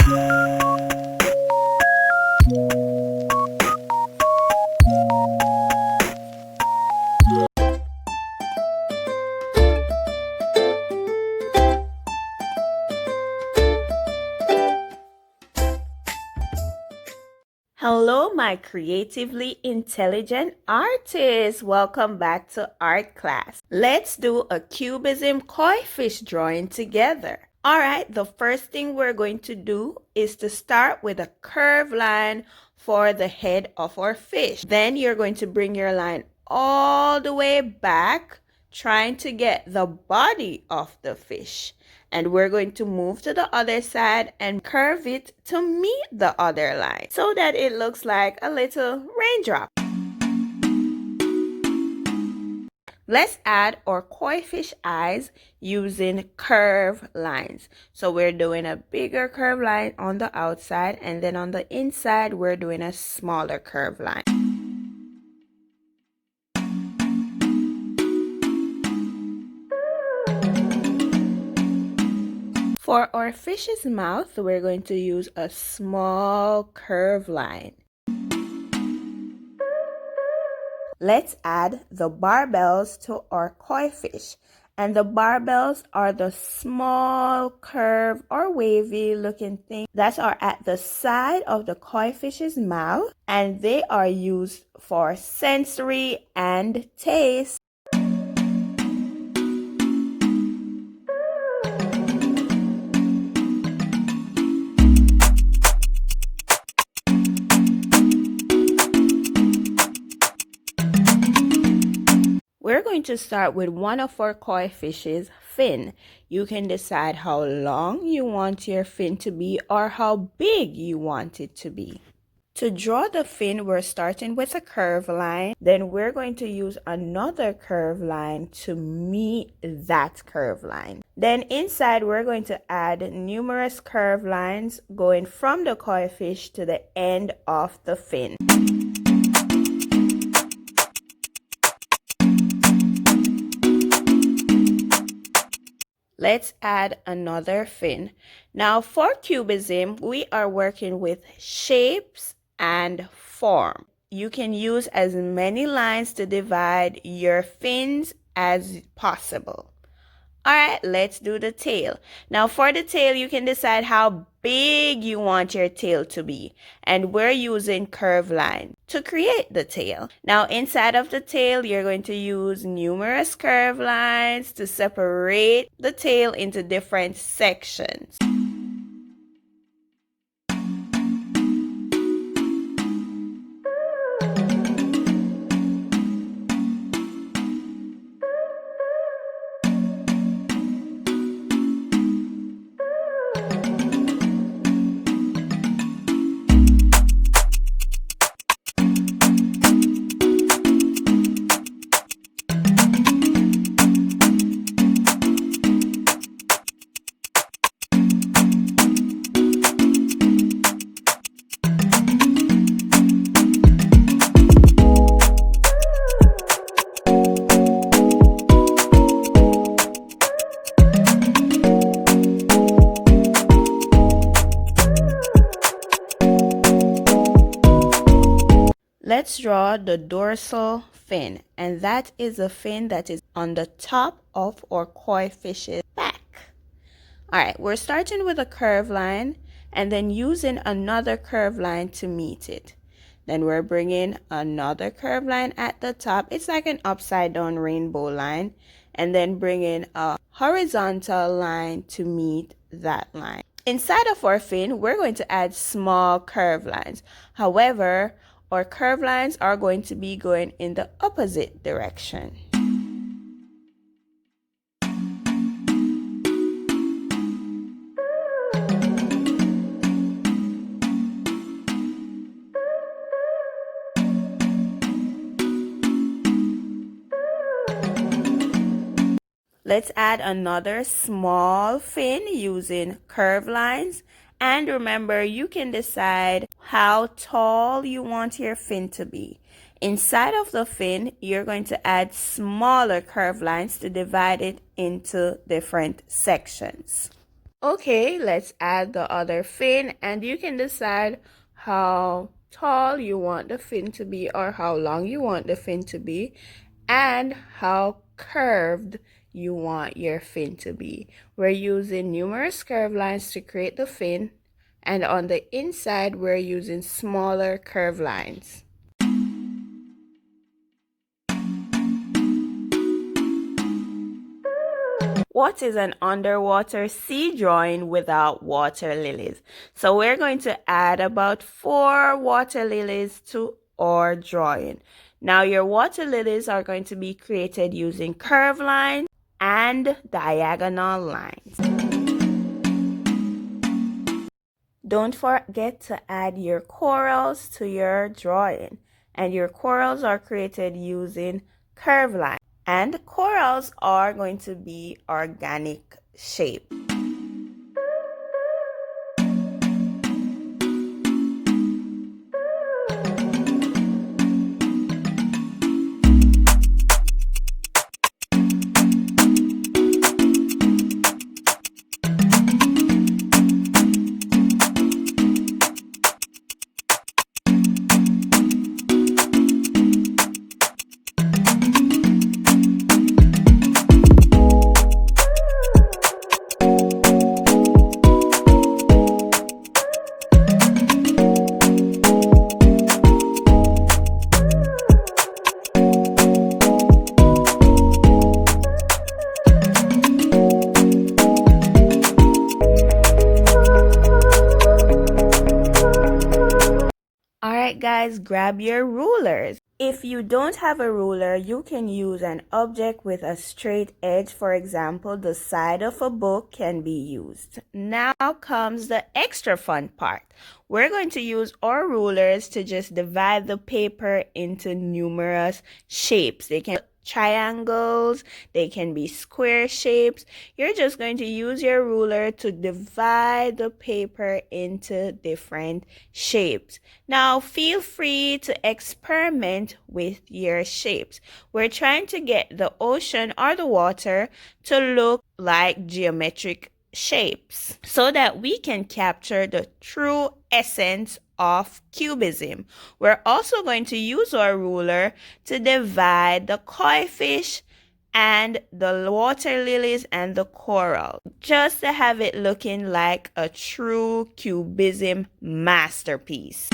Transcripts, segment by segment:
Hello, my creatively intelligent artists. Welcome back to art class. Let's do a Cubism koi fish drawing together. All right, the first thing we're going to do is to start with a curved line for the head of our fish. Then you're going to bring your line all the way back, trying to get the body of the fish. And we're going to move to the other side and curve it to meet the other line so that it looks like a little raindrop. Let's add our koi fish eyes using curved lines. So we're doing a bigger curved line on the outside, and then on the inside we're doing a smaller curved line. For our fish's mouth, we're going to use a small curved line. Let's add the barbells to our koi fish. And the barbells are the small curve or wavy looking thing that are at the side of the koi fish's mouth, and they are used for sensory and taste. We're going to start with one of our koi fish's fin. You can decide how long you want your fin to be or how big you want it to be. To draw the fin, we're starting with a curved line. Then we're going to use another curved line to meet that curved line. Then inside, we're going to add numerous curved lines going from the koi fish to the end of the fin. Let's add another fin. Now for Cubism, we are working with shapes and form. You can use as many lines to divide your fins as possible. All right, let's do the tail. Now for the tail, you can decide how big you want your tail to be. And we're using curved line to create the tail. Now inside of the tail, you're going to use numerous curved lines to separate the tail into different sections. Let's draw the dorsal fin, and that is a fin that is on the top of our koi fish's back. All right, we're starting with a curved line and then using another curved line to meet it. Then we're bringing another curved line at the top. It's like an upside down rainbow line, and then bringing a horizontal line to meet that line. Inside of our fin, we're going to add small curved lines. However, our curved lines are going to be going in the opposite direction. Let's add another small fin using curved lines. And remember, you can decide how tall you want your fin to be. Inside of the fin, you're going to add smaller curved lines to divide it into different sections. Okay, let's add the other fin, and you can decide how tall you want the fin to be or how long you want the fin to be and how curved you want your fin to be. We're using numerous curve lines to create the fin, and on the inside we're using smaller curve lines. What is an underwater sea drawing without water lilies? So we're going to add about 4 water lilies to our drawing. Now your water lilies are going to be created using curve lines and diagonal lines. Don't forget to add your corals to your drawing, and your corals are created using curve lines, and corals are going to be organic shape. Alright guys, grab your rulers. If you don't have a ruler, you can use an object with a straight edge. For example, the side of a book can be used. Now comes the extra fun part. We're going to use our rulers to just divide the paper into numerous shapes. They can be triangles, they can be square shapes. You're just going to use your ruler to divide the paper into different shapes. Now feel free to experiment with your shapes. We're trying to get the ocean or the water to look like geometric shapes so that we can capture the true essence of Cubism. We're also going to use our ruler to divide the koi fish and the water lilies and the coral, just to have it looking like a true Cubism masterpiece.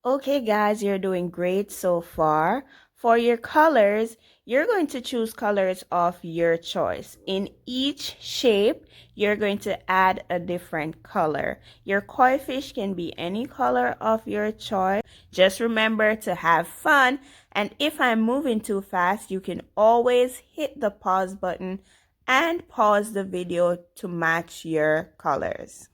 Okay guys, you're doing great so far. For your colors, you're going to choose colors of your choice. In each shape, you're going to add a different color. Your koi fish can be any color of your choice. Just remember to have fun, and if I'm moving too fast, you can always hit the pause button and pause the video to match your colors.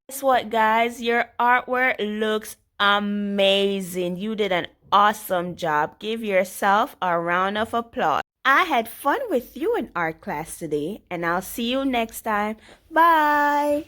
Guess what, guys? Your artwork looks amazing. You did an awesome job. Give yourself a round of applause. I had fun with you in art class today, and I'll see you next time. Bye.